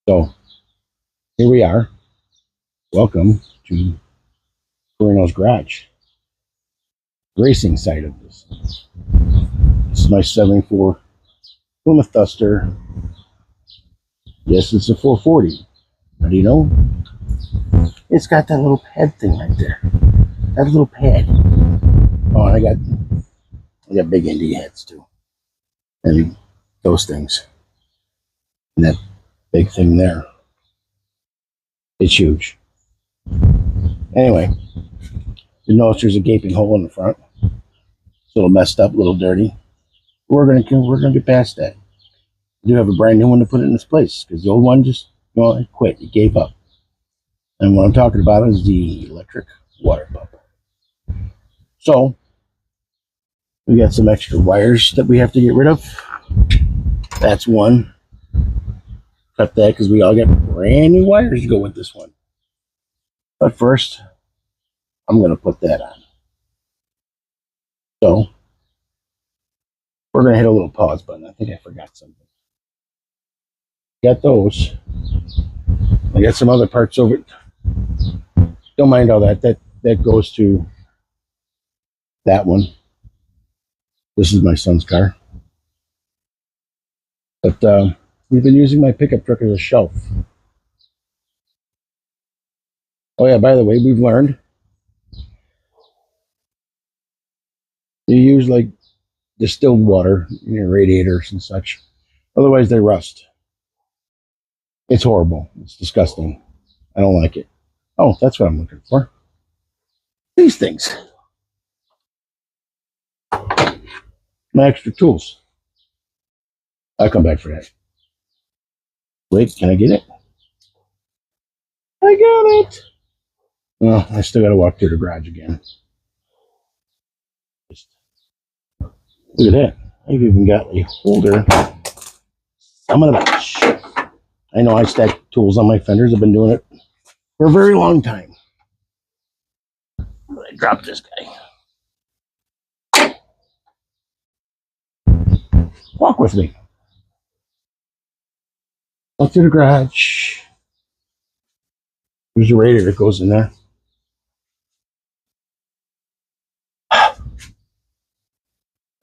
So here we are. Welcome to Torino's Garage, racing side of this. This is my 74 Plymouth Duster. Yes, it's a 440. How do you know? It's got that little pad thing right there. That little pad. Oh, and I got big Indy heads too. And those things. And that big thing there. It's huge. Anyway, you notice there's a gaping hole in the front. It's a little messed up, a little dirty. We're gonna get past that. I do have a brand new one to put it in its place because the old one just it quit. It gave up. And what I'm talking about is the electric water pump. So we got some extra wires that we have to get rid of. That's one. Cut that because we all got brand new wires to go with this one. But first, I'm going to put that on. So we're going to hit a little pause button. I think I forgot something. Got those. I got some other parts over it. Don't mind all that. That goes to that one. This is my son's car. But we've been using my pickup truck as a shelf. Oh yeah, by the way, we've learned you use like distilled water in your radiators and such. Otherwise they rust. It's horrible. It's disgusting. I don't like it. Oh, that's what I'm looking for. These things. My extra tools. I'll come back for that. Wait, can I get it? I got it. Well, I still got to walk through the garage again. Look at that. I've even got a holder. I'm gonna bitch. I know I stack tools on my fenders. I've been doing it for a very long time. I dropped this guy. Walk with me. Walk through the garage. There's a radiator that goes in there.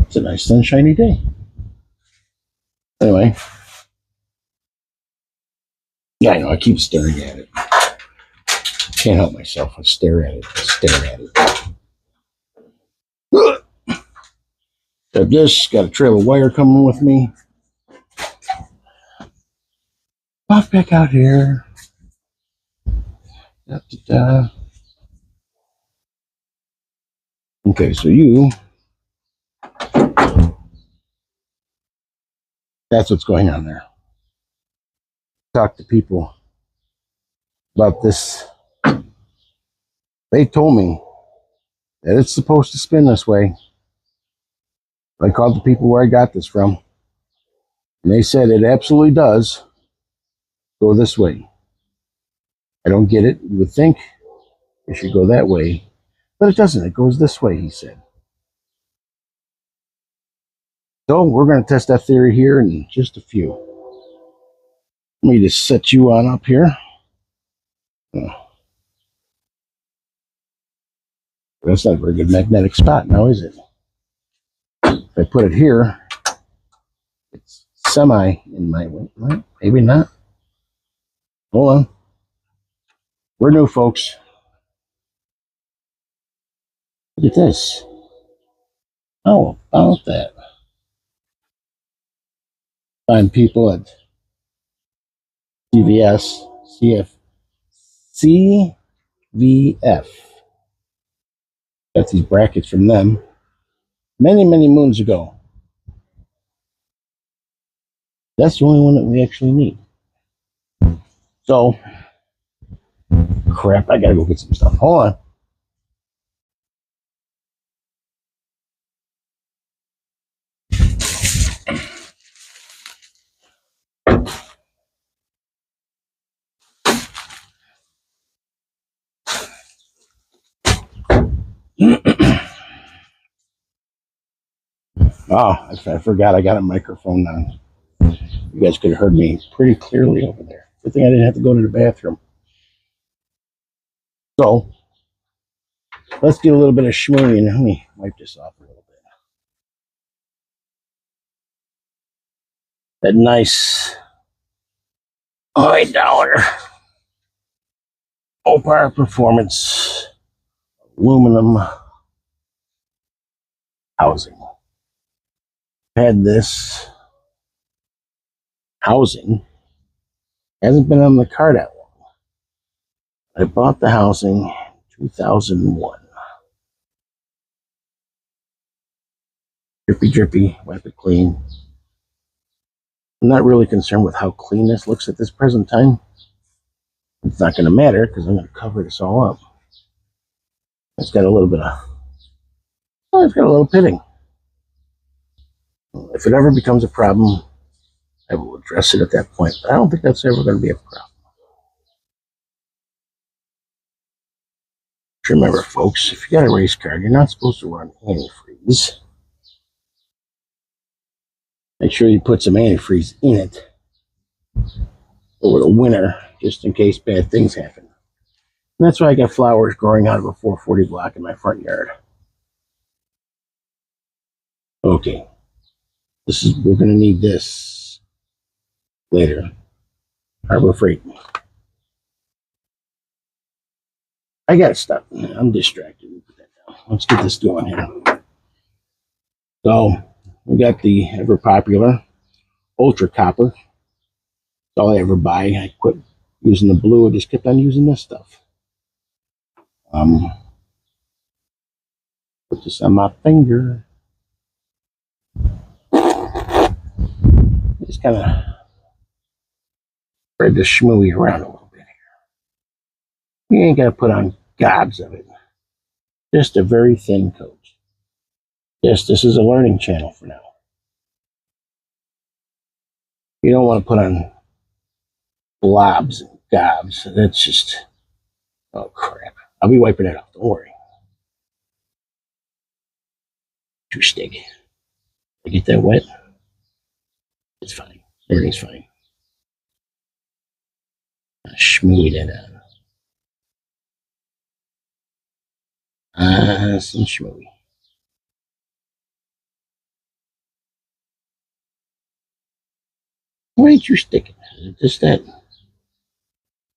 It's a nice sunshiny day. Anyway. Yeah, I know. I keep staring at it. Can't help myself. I stare at it. Got this. Got a trail of wire coming with me. Walk back out here. Da-da-da. Okay, so that's what's going on there. Talk to people about this. They told me that it's supposed to spin this way. I called the people where I got this from, and they said it absolutely does go this way. I don't get it. You would think it should go that way, but it doesn't. It goes this way, he said. So we're going to test that theory here in just a few. Let me just set you on up here. That's not a very good magnetic spot now, is it? If I put it here, it's semi in my way. Right? Maybe not. Hold on. We're new, folks. Look at this. How about that? Find people at CVF. Got these brackets from them many, many moons ago. That's the only one that we actually need. So, crap, I gotta go get some stuff. Hold on. Oh, I forgot I got a microphone on. You guys could have heard me pretty clearly over there. Good thing I didn't have to go to the bathroom. So let's get a little bit of schmooing. Let me wipe this off a little bit. That nice $8 Opar Performance aluminum housing. Had this housing, hasn't been on the car that long. I bought the housing in 2001. Drippy, drippy, wipe it clean. I'm not really concerned with how clean this looks at this present time. It's not going to matter because I'm going to cover this all up. It's got a little bit of, oh, it's got a little pitting. If it ever becomes a problem, I will address it at that point. But I don't think that's ever going to be a problem. Remember, folks, if you got a race car, you're not supposed to run antifreeze. Make sure you put some antifreeze in it over the winter, just in case bad things happen. And that's why I got flowers growing out of a 440 block in my front yard. Okay, we're going to need this later. Harbor Freight. I got to stop. I'm distracted. Let's get this going here. So we got the ever popular Ultra Copper. That's all I ever buy. I quit using the blue. I just kept on using this stuff. Put this on my finger. Just kind of spread the schmooey around a little bit here. You ain't got to put on gobs of it. Just a very thin coat. Yes, this is a learning channel for now. You don't want to put on blobs and gobs. That's just, oh crap. I'll be wiping it off, don't worry. Too sticky. I get that wet? It's fine. Everything's fine. I'll schmooey that on. Some schmooey. Why ain't you sticking? Is it just that?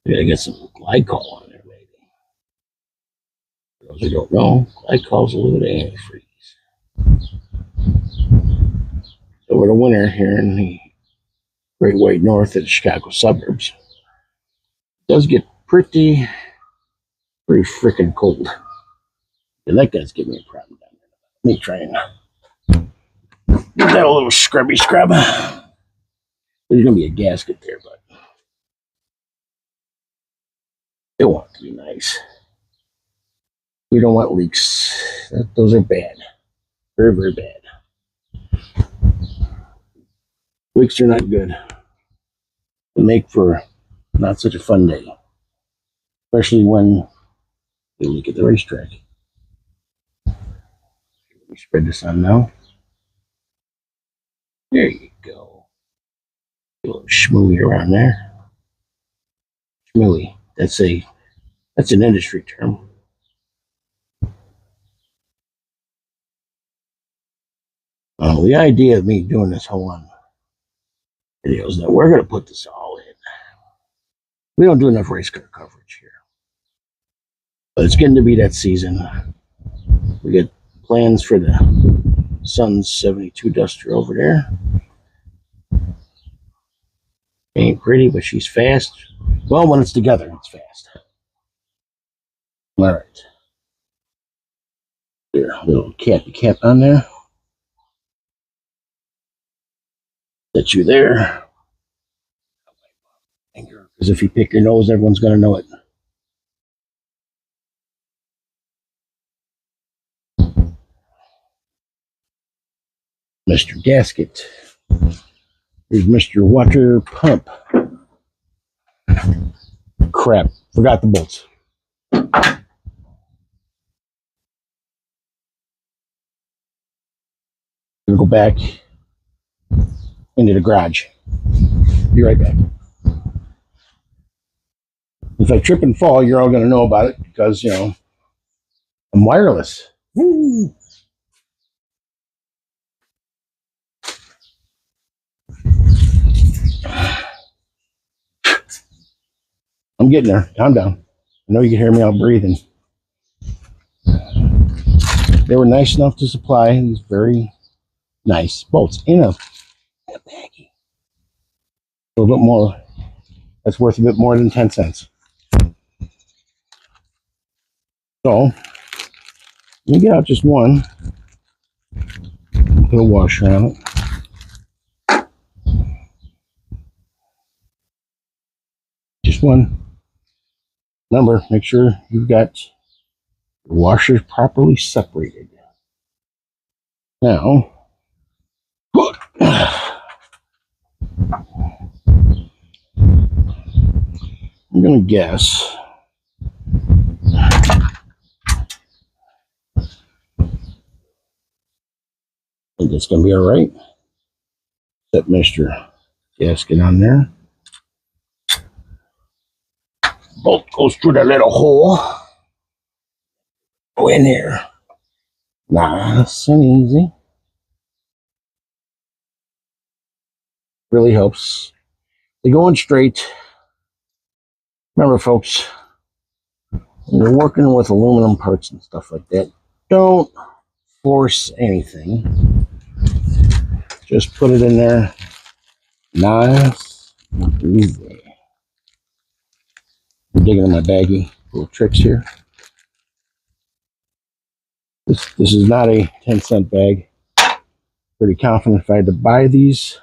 We gotta get some glycol on there, maybe. For those who don't know, glycol's a little bit of antifreeze. Over the winter here in the Great White North of the Chicago suburbs, it does get pretty freaking cold. And that guy's giving me a problem down there. Let me try and give that a little scrubby scrub. There's going to be a gasket there, but it wants to be nice. We don't want leaks. Those are bad. Very, very bad. Leaks are not good. They make for not such a fun day. Especially when they leak at the racetrack. Let me spread this on now. There you go. A little schmooey around there. Schmooey. That's an industry term. The idea of me doing this whole on video is that we're going to put this all in. We don't do enough race car coverage here. But it's getting to be that season. We get plans for the Sun's 72 Duster over there. Ain't pretty, but she's fast. Well, when it's together, it's fast. All right. There, a little cappy cap on there. That you there. Because if you pick your nose, everyone's going to know it. Mr. Gasket. Here's Mr. Water Pump. Crap, forgot the bolts. Gonna go back into the garage. Be right back. If I trip and fall, you're all going to know about it because, you know, I'm wireless. Woo. I'm getting there. Calm down. I know you can hear me out breathing. They were nice enough to supply these very nice bolts in a baggie. A little bit more. That's worth a bit more than 10 cents. So, let me get out just one. Put a washer on it. Just one. Remember, make sure you've got the washers properly separated. Now, I'm going to guess I think it's going to be all right. Set Mr. Gasket on there. Bolt goes through that little hole. Go in here. Nice and easy. Really helps. They go in straight. Remember, folks, when you're working with aluminum parts and stuff like that, don't force anything. Just put it in there. Nice and easy. I'm digging in my baggie. Little tricks here. This is not a 10-cent bag. Pretty confident if I had to buy these,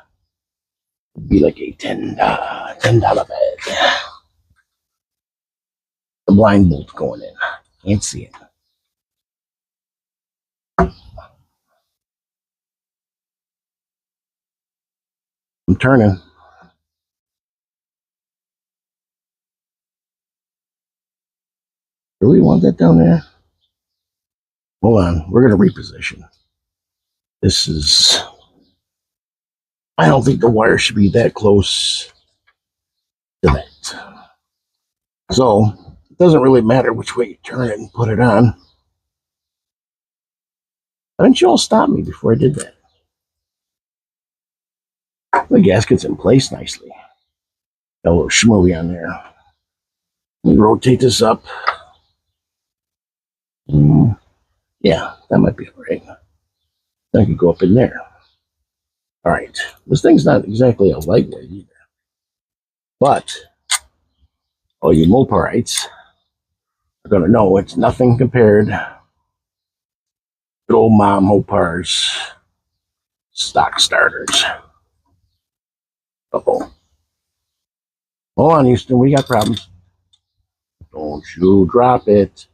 it'd be like a $10 bag. The blind bolt going in. Can't see it. I'm turning. Really want that down there? Hold on. We're going to reposition. This is... I don't think the wire should be that close to that. So, it doesn't really matter which way you turn it and put it on. Why didn't you all stop me before I did that? The gasket's in place nicely. Got a little schmooey on there. Let me rotate this up. Yeah, that might be all right. I could go up in there. All right. This thing's not exactly a lightweight either. But all you Moparites are going to know it's nothing compared to old Mom Mopar's stock starters. Uh-oh. Hold on, Houston. We got problems. Don't you drop it.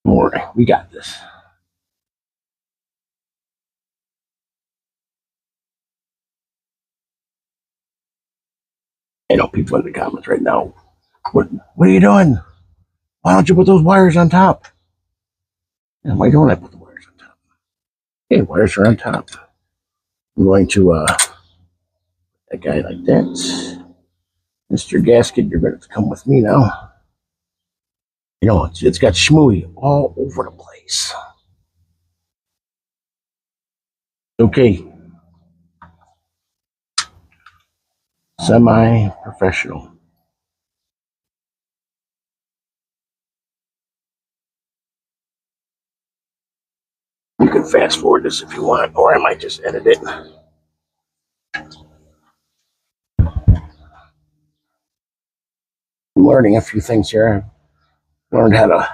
Don't worry. We got this. I know people in the comments right now. What are you doing? Why don't you put those wires on top? And why don't I put the wires on top? Okay, wires are on top. I'm going to that guy like that. Mr. Gasket, you're going to come with me now. You know, it's got schmooey all over the place. Okay. Semi-professional. You can fast forward this if you want, or I might just edit it. I'm learning a few things here. I learned how to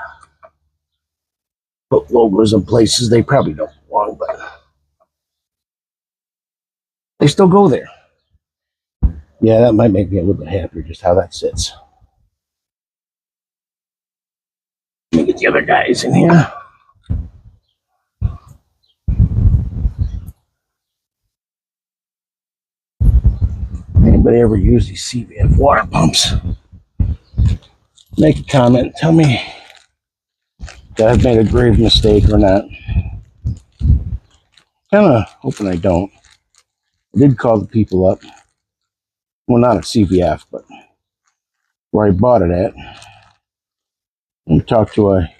put logos in places they probably don't belong, but they still go there. Yeah, that might make me a little bit happier just how that sits. Let me get the other guys in here. Anybody ever use these CVF water pumps? Make a comment. Tell me that I've made a grave mistake or not. Kind of hoping I don't. I did call the people up. Well, not at CVF, but where I bought it at. And talked to a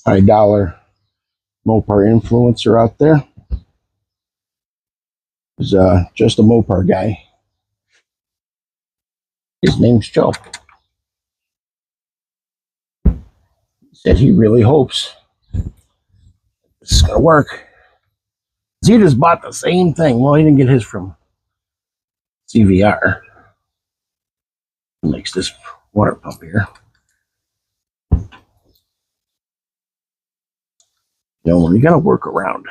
high dollar Mopar influencer out there. He's just a Mopar guy. His name's Joe. He said he really hopes this is going to work. He just bought the same thing. Well, he didn't get his from CVR. He makes this water pump here. You know, when you got to work around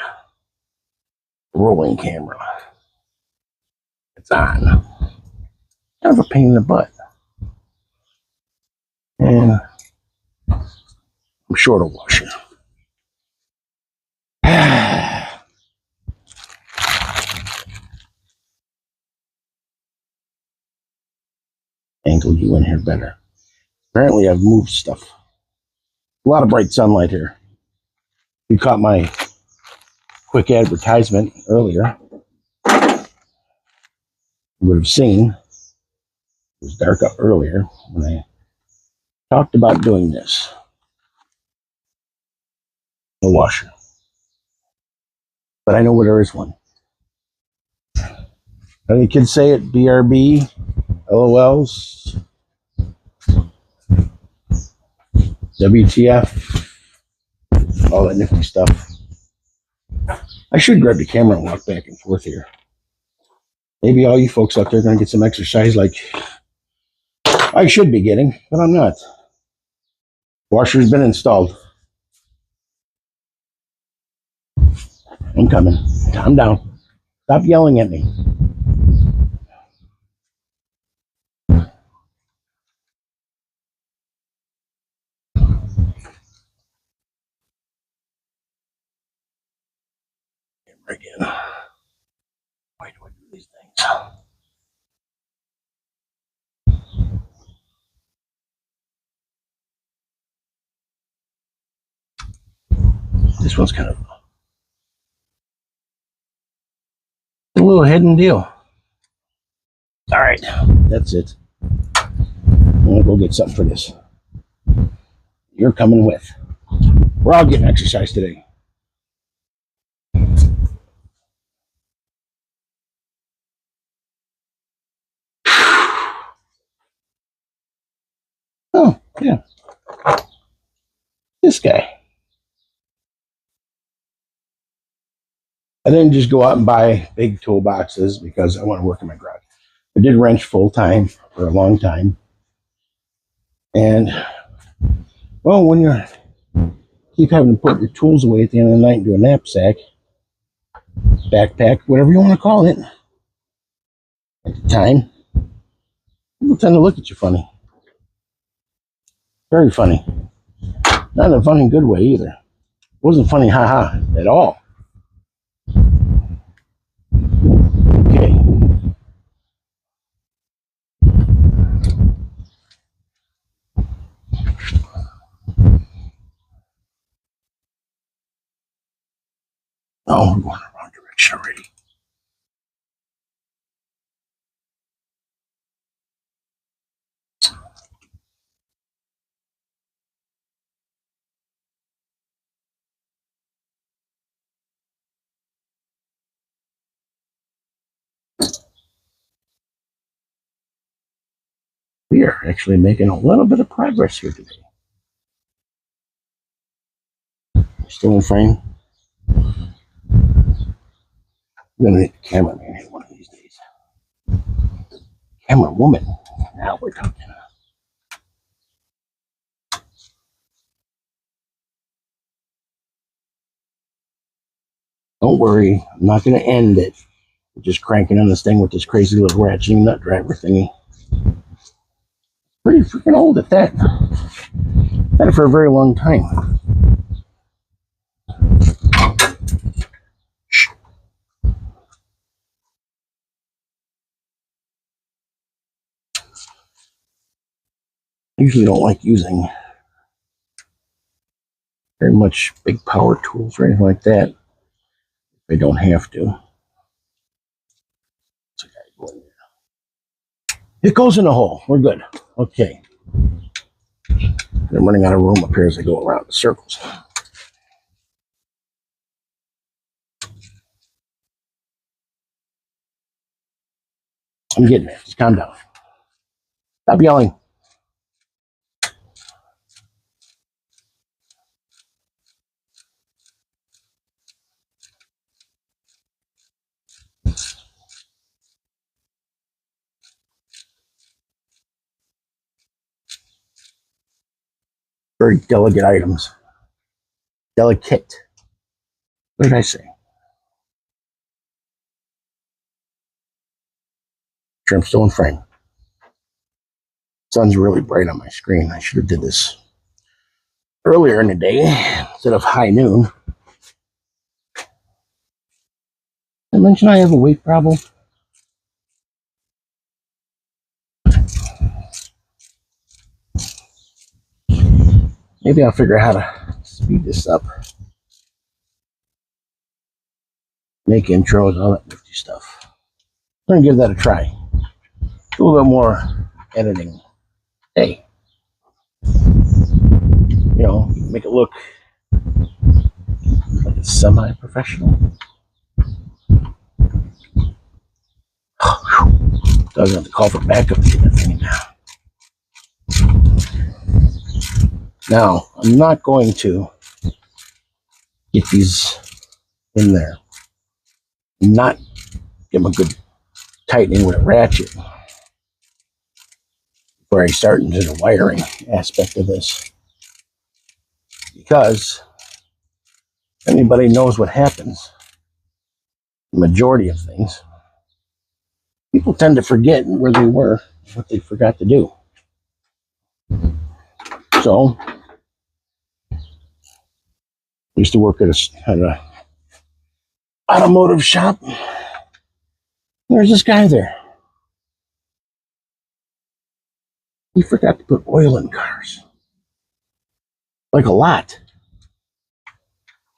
a rolling camera, it's on. Kind of a pain in the butt. And I'm short of washing. Angle you in here better. Apparently I've moved stuff. A lot of bright sunlight here. You caught my quick advertisement earlier. You would have seen it was dark up earlier when I talked about doing this. No washer. But I know where there is one. How do the kids say it? BRB, LOLs, WTF, all that nifty stuff. I should grab the camera and walk back and forth here. Maybe all you folks out there are going to get some exercise like I should be getting, but I'm not. Washer's been installed. I'm coming. Calm down. Stop yelling at me. Again. Why do I do these things? This one's kind of a little hidden deal. All right, that's it. I'm gonna go get something for this. You're coming with. We're all getting exercise today. Oh, yeah. This guy. I didn't just go out and buy big toolboxes because I want to work in my garage. I did wrench full time for a long time. And, well, when you keep having to put your tools away at the end of the night into a knapsack, backpack, whatever you want to call it, at the time, people tend to look at you funny. Very funny. Not in a funny good way either. It wasn't funny, haha, at all. Okay. Oh, we're going the wrong direction already. We are actually making a little bit of progress here today. Still in frame. I'm gonna need a cameraman one of these days. Camera woman. Now we're talking. Don't worry, I'm not gonna end it. I'm just cranking on this thing with this crazy little ratcheting nut driver thingy. Pretty freaking old at that. Had it for a very long time. I usually don't like using very much big power tools or anything like that. I don't have to. It goes in the hole. We're good. Okay. I'm running out of room up here as I go around in circles. I'm getting there. Just calm down. Stop yelling. Very delicate items. Delicate. What did I say? Sure, I'm still in frame. Sun's really bright on my screen. I should have did this earlier in the day instead of high noon. I mentioned I have a weight problem. Maybe I'll figure out how to speed this up. Make intros, all that nifty stuff. I'm gonna give that a try. A little bit more editing. Hey, you know, make it look like it's semi-professional. Doesn't have to call for backup to get that thing now. Now, I'm not going to get these in there. Not give them a good tightening with a ratchet before I start into the wiring aspect of this. Because if anybody knows what happens, the majority of things, people tend to forget where they were, what they forgot to do. So, I used to work at a automotive shop. There's this guy there. He forgot to put oil in cars. Like a lot.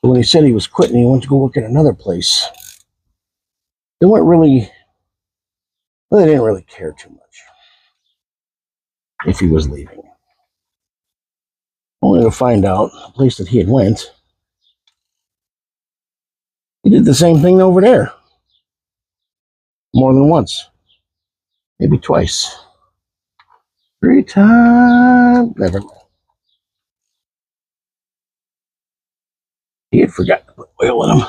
But when he said he was quitting, he went to go work at another place. They weren't really, well, they didn't really care too much if he was leaving. Only to find out the place that he had went, he did the same thing over there. More than once. Maybe twice. 3 times. Never mind. He had forgotten to put oil in them.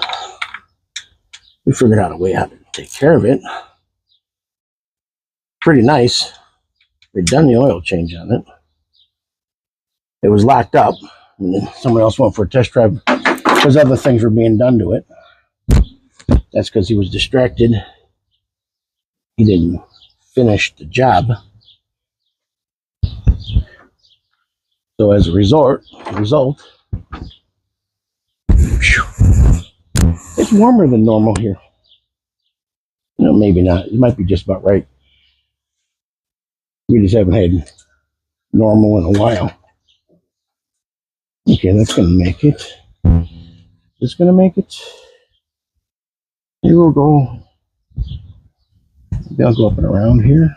We figured out a way how to take care of it. Pretty nice. We'd done the oil change on it. It was locked up. And then someone else went for a test drive because other things were being done to it. That's because he was distracted. He didn't finish the job. So as a result, it's warmer than normal here. No, maybe not. It might be just about right. We just haven't had normal in a while. Okay, that's going to make it. It's going to make it. Here we'll go. Maybe I'll go up and around here.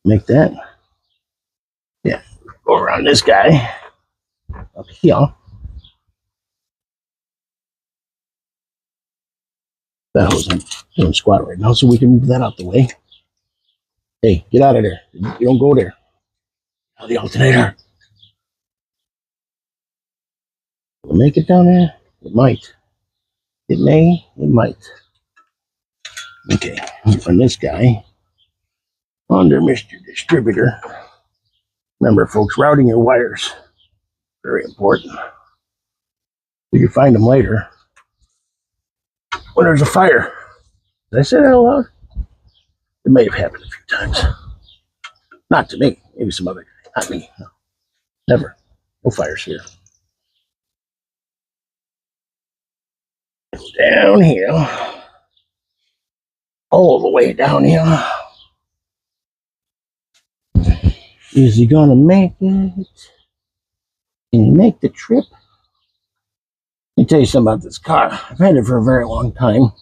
Make that. Yeah, go around this guy. Up here. That hose doing squat right now, so we can move that out the way. Hey, get out of there. You don't go there. Out the alternator. Will it make it down there? It might. It may. It might. Okay, from this guy, under Mr. Distributor. Remember, folks, routing your wires. Very important. You can find them later when there's a fire. Did I say that out loud? It may have happened a few times. Not to me. Maybe some other guy. Not me. No. Never. No fires here. Down here. All the way down here. Is he gonna make it? Can he make the trip? Let me tell you something about this car. I've had it for a very long time.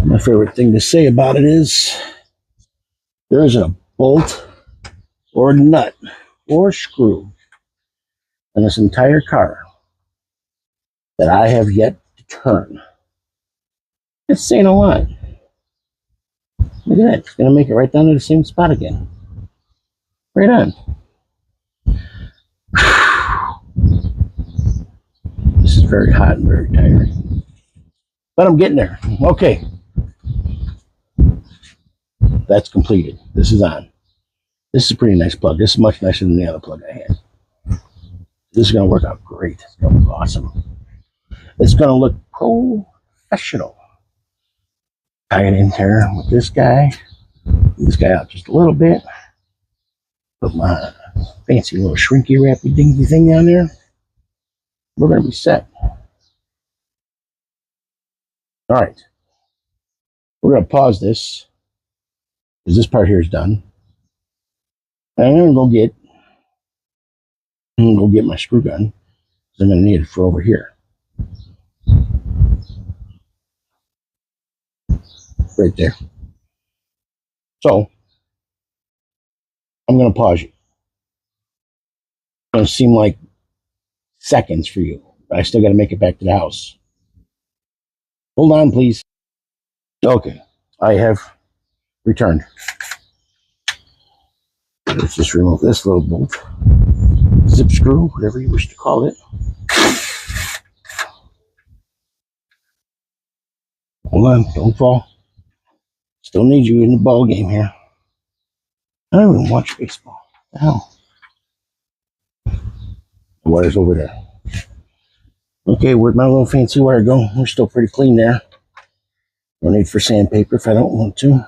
My favorite thing to say about it is There isn't a bolt or nut or screw in this entire car that I have yet to turn. It's saying a lot. Look at that. It's going to make it right down to the same spot again. Right on. This is very hot and very tiring. But I'm getting there. Okay. That's completed. This is on. This is a pretty nice plug. This is much nicer than the other plug I had. This is going to work out great. It's going to look awesome. It's going to look professional. Tie it in there with this guy. This guy out just a little bit. Put my fancy little shrinky wrappy dingy thing down there. We're going to be set. All right. We're going to pause this because this part here is done. And I'm going to go get my screw gun. I'm going to need it for over here. Right there. So, I'm going to pause you. It's going to seem like seconds for you, but I still got to make it back to the house. Hold on, please. Okay, I have returned. Let's just remove this little bolt. Zip screw, whatever you wish to call it. Hold on, don't fall. Still need you in the ball game here. I don't even watch baseball. What the hell? The wire's over there. Okay, where'd my little fancy wire go? We're still pretty clean there. No need for sandpaper if I don't want to.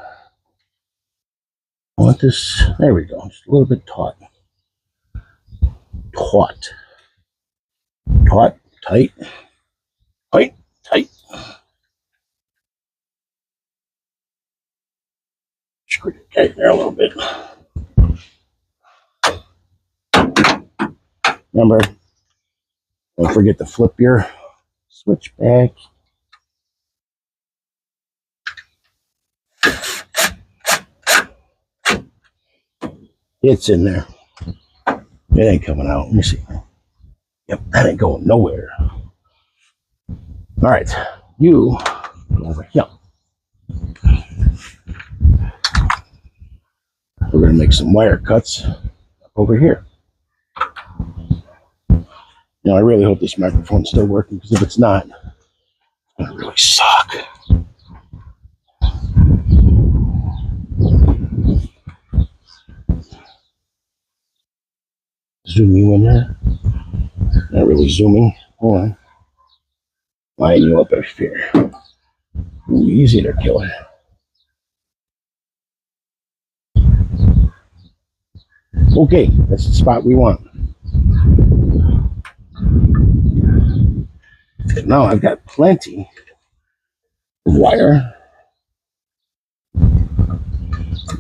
I want this, there we go, just a little bit taut. Taut. Taut, tight. Tight, tight. Screw it tight there a little bit. Remember, don't forget to flip your switch back. It's in there. It ain't coming out. Let me see. Yep, that ain't going nowhere. All right, you go over here. We're going to make some wire cuts up over here. Now, I really hope this microphone's still working, because if it's not, it's going to really suck. Zoom you in there. Not really zooming. Hold on. Line you up over here. Ooh, easy to kill it. Okay, that's the spot we want. Now I've got plenty of wire.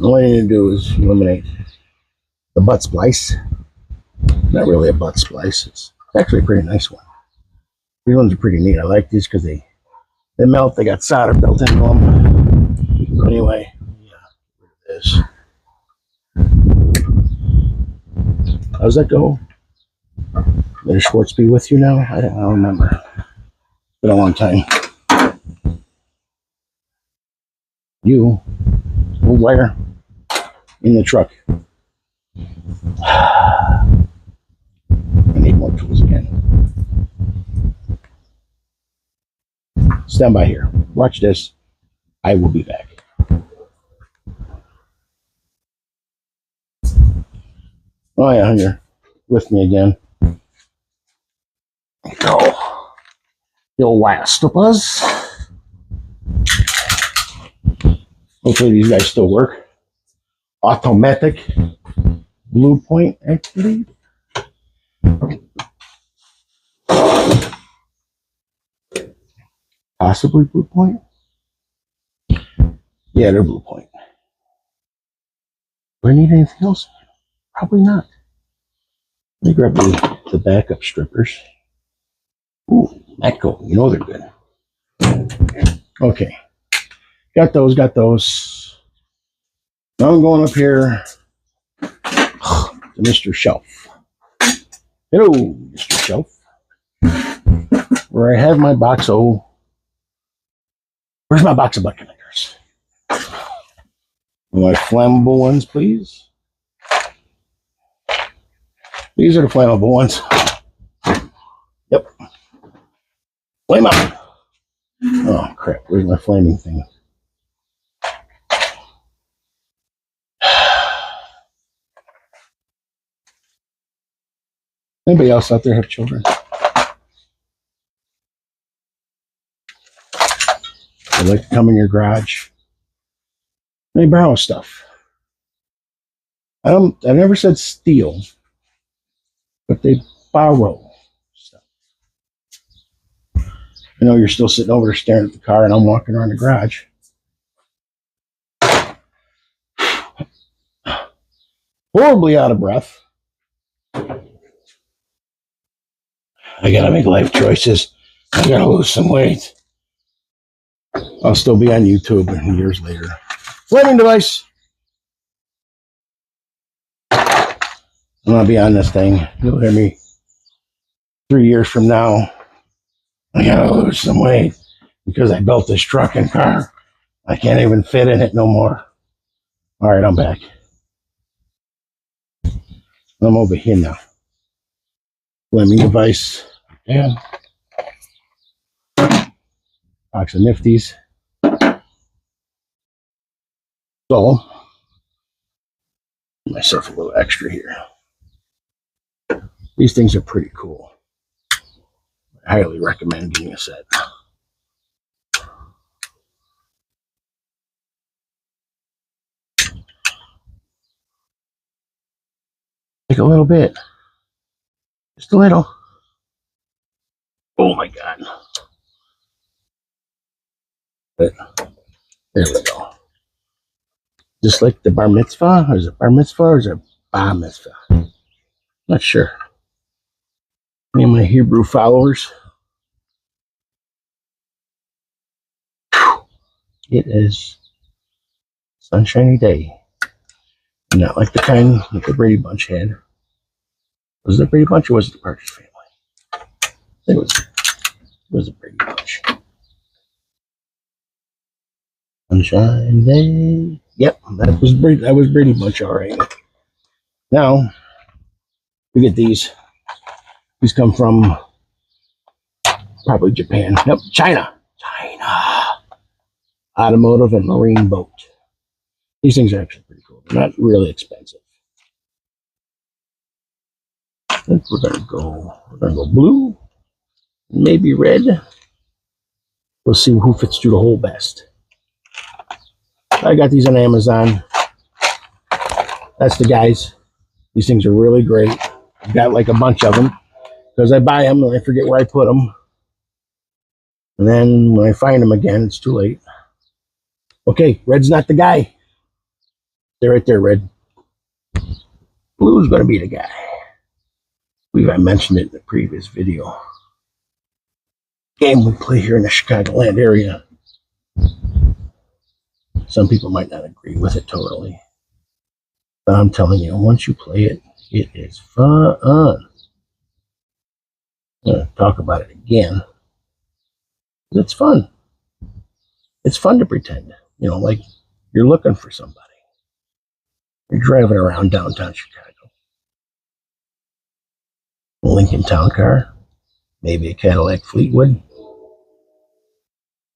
All I need to do is eliminate the butt splice. Not really a butt splice. It's actually a pretty nice one. These ones are pretty neat. I like these because they melt. They got solder built into them. Anyway, yeah, this. How's that go? Better Schwartz be with you now? I don't remember. It's been a long time. You will wire in the truck. I need more tools again. Stand by here. Watch this. I will be back. Oh yeah, you're with me again. Go. You'll last of us. Hopefully these guys still work. Automatic blue point, actually. Possibly blue point. Yeah, they're blue point. Do I need anything else? Probably not. Let me grab the backup strippers. Ooh, Matco, you know they're good. Okay. Got those. Now I'm going up here to Mr. Shelf. Hello, Mr. Shelf. Where I have my box of... Where's my box of Buccaneers? My flammable ones, please. These are the flammable ones. Yep. Flame out. Oh, crap. Where's my flaming thing? Anybody else out there have children? They like to come in your garage. They borrow stuff. I never said steal, but they borrow stuff. I know you're still sitting over there staring at the car, and I'm walking around the garage. Horribly out of breath. I gotta make life choices. I gotta lose some weight. I'll still be on YouTube years later. Flaming device. I'm gonna be on this thing. You'll hear me 3 years from now. I gotta lose some weight because I built this truck and car. I can't even fit in it no more. All right, I'm back. I'm over here now. Flaming device. Yeah. Box of Nifties. So, give myself a little extra here. These things are pretty cool. I highly recommend getting a set. Take a little bit. Just a little. Oh my God. But there we go. Just like the bar mitzvah, or is it bar mitzvah, or is it bar mitzvah? Not sure. Any of my Hebrew followers. It is sunshiny day. Not like the kind that the Brady Bunch had. Was it the Brady Bunch or was it the Partridge Family? I think it was the Brady Bunch. Sunshine day. Yep, that was Brady Bunch, all right. Now we get these. These come from probably Japan. Nope, China. Automotive and marine boat. These things are actually pretty cool. They're not really expensive. I think we're gonna go blue, maybe red. We'll see who fits through the hole best. I got these on Amazon. That's the guys. These things are really great. I've got like a bunch of them because I buy them and I forget where I put them. And then when I find them again, it's too late. Okay, red's not the guy. They're right there, red. Blue's gonna be the guy. I believe I mentioned it in the previous video. Game we play here in the Chicagoland area. Some people might not agree with it totally. But I'm telling you, once you play it, it is fun. I'm going to talk about it again. It's fun. It's fun to pretend, like you're looking for somebody. You're driving around downtown Chicago. A Lincoln Town Car, maybe a Cadillac Fleetwood,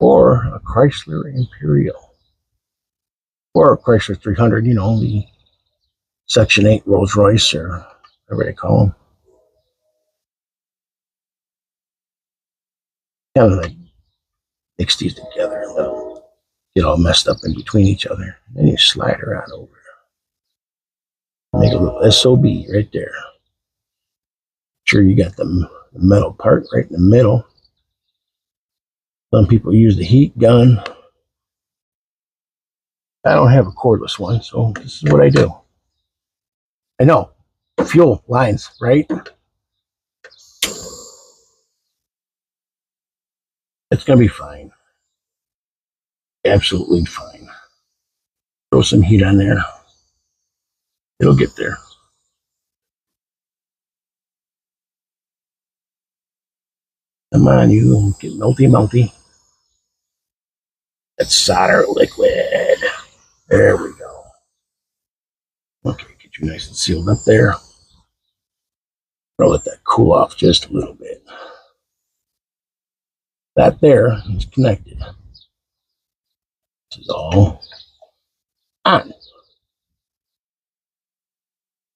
or a Chrysler Imperial, or a Chrysler 300, the Section 8 Rolls Royce, or whatever they call them. Kind of like mix these together and they'll get all messed up in between each other. Then you slide her on over. Make a little SOB right there. Sure, you got the metal part right in the middle. Some people use the heat gun. I don't have a cordless one, so this is what I do. I know, fuel lines, right? It's gonna be fine. Absolutely fine. Throw some heat on there. It'll get there. Come on, you get melty, melty. That's solder liquid. There we go. Okay, get you nice and sealed up there. I'll let that cool off just a little bit. That there is connected. This is all on.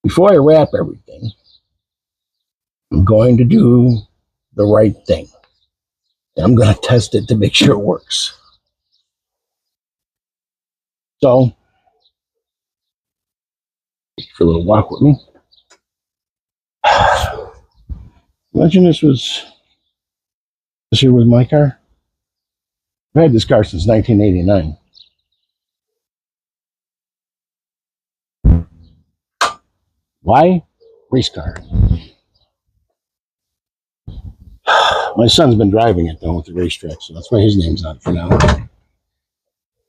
Before I wrap everything, I'm going to do the right thing. I'm going to test it to make sure it works. So, take for a little walk with me. Imagine this here was my car. I've had this car since 1989. Why? Race car. My son's been driving it though with the racetrack, so that's why his name's on it for now.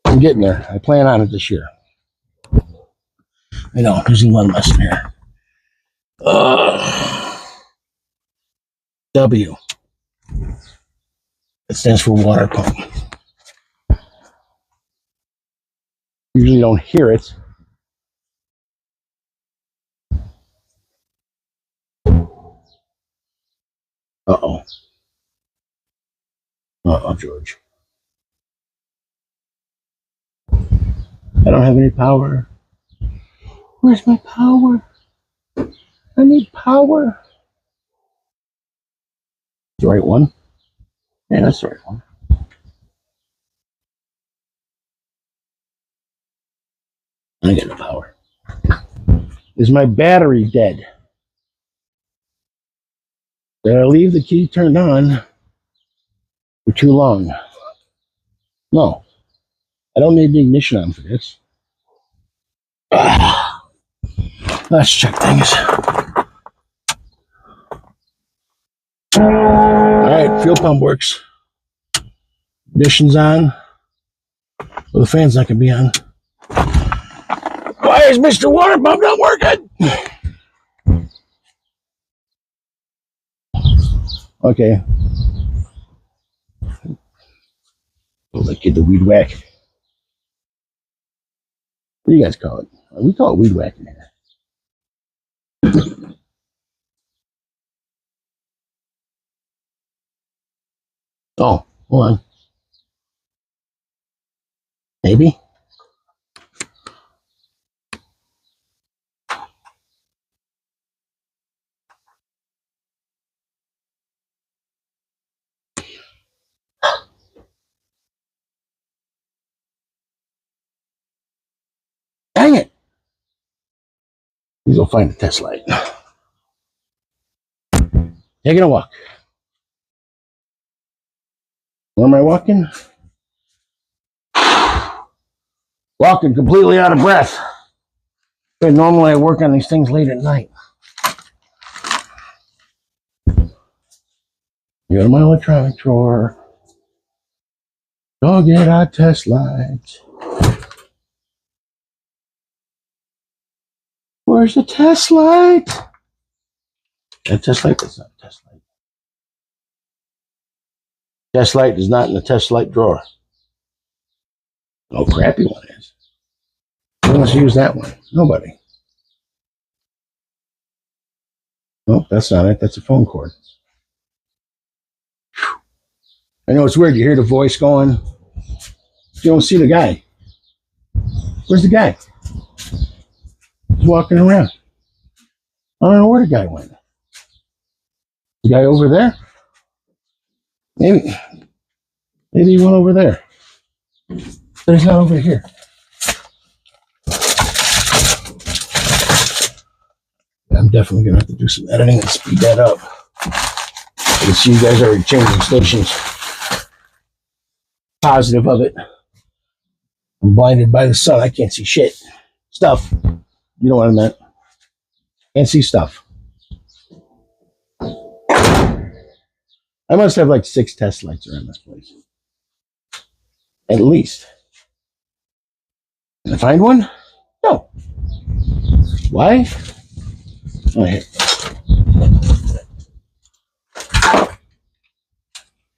I'm getting there. I plan on it this year. I know, there's one less in here. W. It stands for water pump. Usually don't hear it. Uh-oh. Uh-oh, George. I don't have any power. Where's my power? I need power. The right one? Yeah, that's the right one. I got no power. Is my battery dead? Did I leave the key turned on for too long? No. I don't need the ignition on for this. Let's check things. Alright, fuel pump works. Ignition's on. Well, the fan's not going to be on. Why is Mr. Water Pump not working? Okay. We'll let get the weed whack. What do you guys call it? We call it weed whacking here. Oh, hold on. Maybe. Dang it. Let's go find the test light. Taking a walk. Where am I walking? Walking completely out of breath. But normally I work on these things late at night. Go to my electronic drawer. Go get our test light. Where's the test light? That test light? That's not a test light. Test light is not in the test light drawer. Oh, crappy one is. Who wants to use that one? Nobody. Nope, that's not it. That's a phone cord. I know it's weird. You hear the voice going. You don't see the guy. Where's the guy? He's walking around. I don't know where the guy went. The guy over there? Maybe he went over there. But he's not over here. I'm definitely going to have to do some editing and speed that up. I can see you guys are changing stations. Positive of it. I'm blinded by the sun. I can't see shit. Stuff. You know what I meant. Can't see stuff. I must have like 6 test lights around this place. At least. Can I find one? No. Why? Oh, here.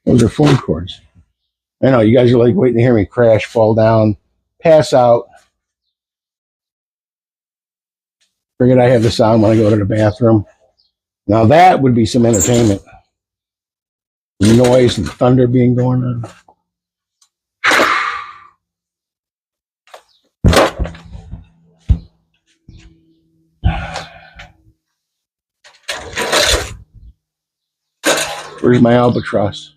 Those are phone cords. I know you guys are like waiting to hear me crash, fall down, pass out. Figured I have this on when I go to the bathroom. Now that would be some entertainment. The noise and thunder being going on. Where's my albatross?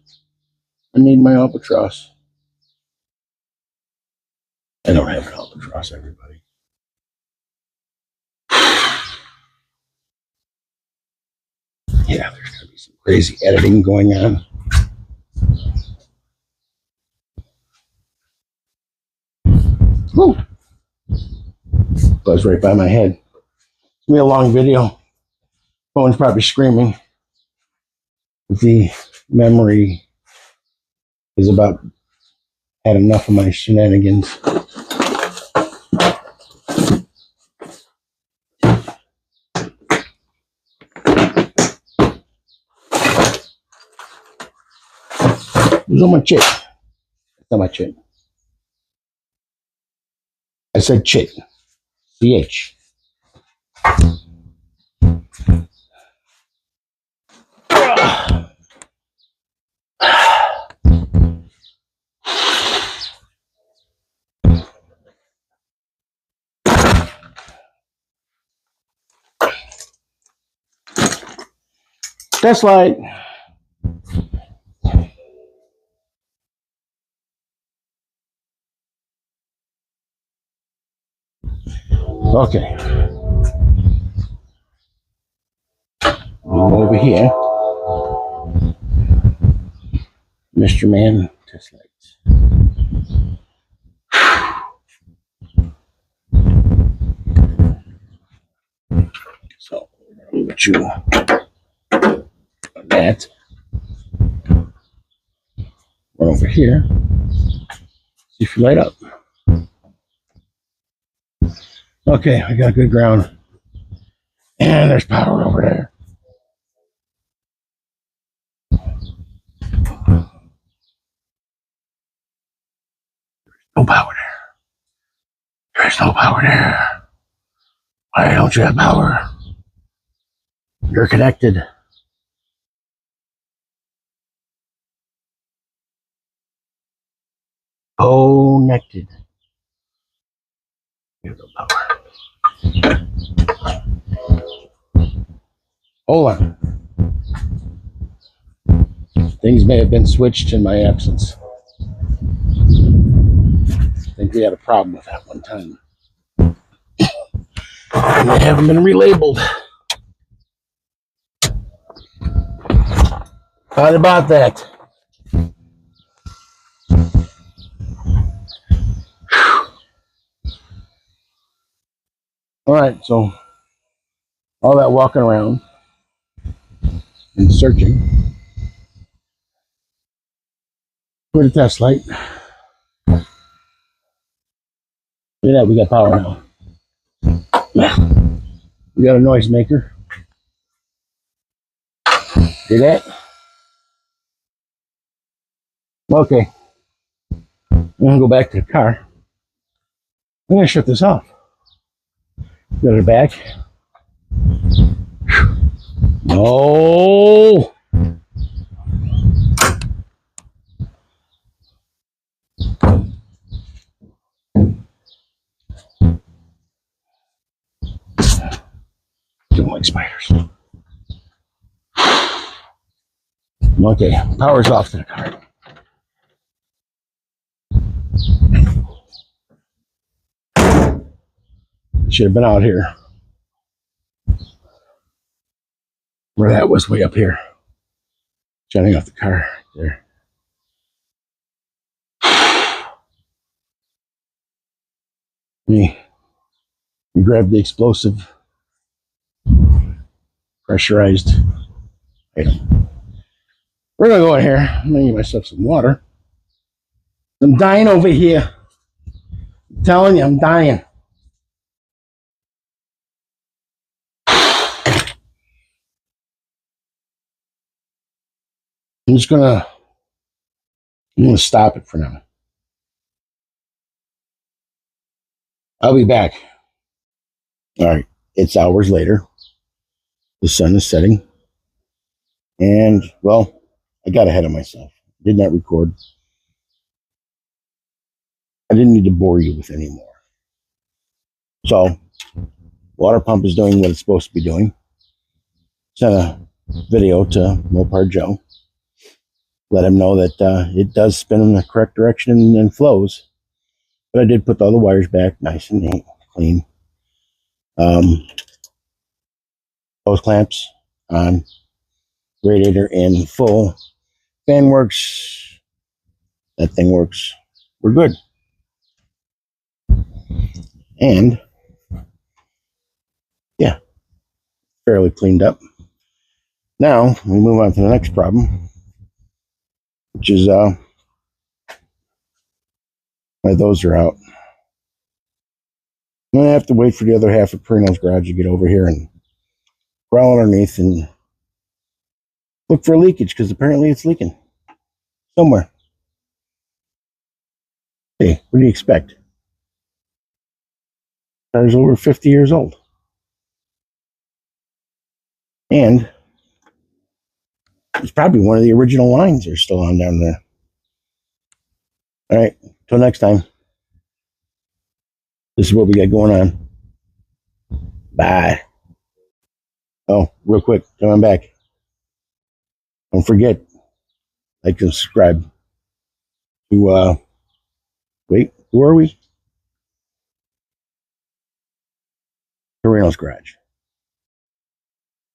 I need my albatross. I don't have an albatross, everybody. Yeah, there's going to be some crazy editing going on. Woo! Buzz right by my head. It's going to be a long video. Phone's probably screaming. The memory is about had enough of my shenanigans. Who's on my chit? That's not my chit. I said chit. CH. Test light. Okay. Over here. Mr. Man, test lights. So, we're going to you on that. Run over here. See if you light up. Okay, I got good ground. And there's power over there. No power there. There's no power there. Why don't you have power? You're connected. Connected. There's no power. Hold on. Things may have been switched in my absence. I think we had a problem with that one time. And they haven't been relabeled. How about that? All right, so all that walking around and searching for the test light. Look at that, we got power now. We got a noisemaker. See that? Okay. I'm gonna go back to the car. I'm gonna shut this off. Go to the back. No. Don't like spiders. Okay, power's off to the car. Should have been out here. Where that was way up here. Shutting off the car there. Me grab the explosive pressurized item. We're gonna go in here. I'm gonna give myself some water. I'm dying over here. telling you, I'm dying. I'm gonna stop it for now. I'll be back. All right. It's hours later. The sun is setting. And, well, I got ahead of myself. Did not record. I didn't need to bore you with any more. So, water pump is doing what it's supposed to be doing. Sent a video to Mopar Joe. Let him know that it does spin in the correct direction and flows. But I did put all the wires back nice and neat, clean. Hose clamps on. Radiator in full. Fan works. That thing works. We're good. And, yeah, fairly cleaned up. Now, we move on to the next problem, which is my those are out. I'm going to have to wait for the other half of Perino's garage to get over here and crawl underneath and look for a leakage, because apparently it's leaking somewhere. Hey, what do you expect? Car's over 50 years old. And it's probably one of the original lines are still on down there. All right, till next time. This is what we got going on. Bye. Oh, real quick, coming back. Don't forget, like and subscribe to, wait, who are we? Perino's Garage.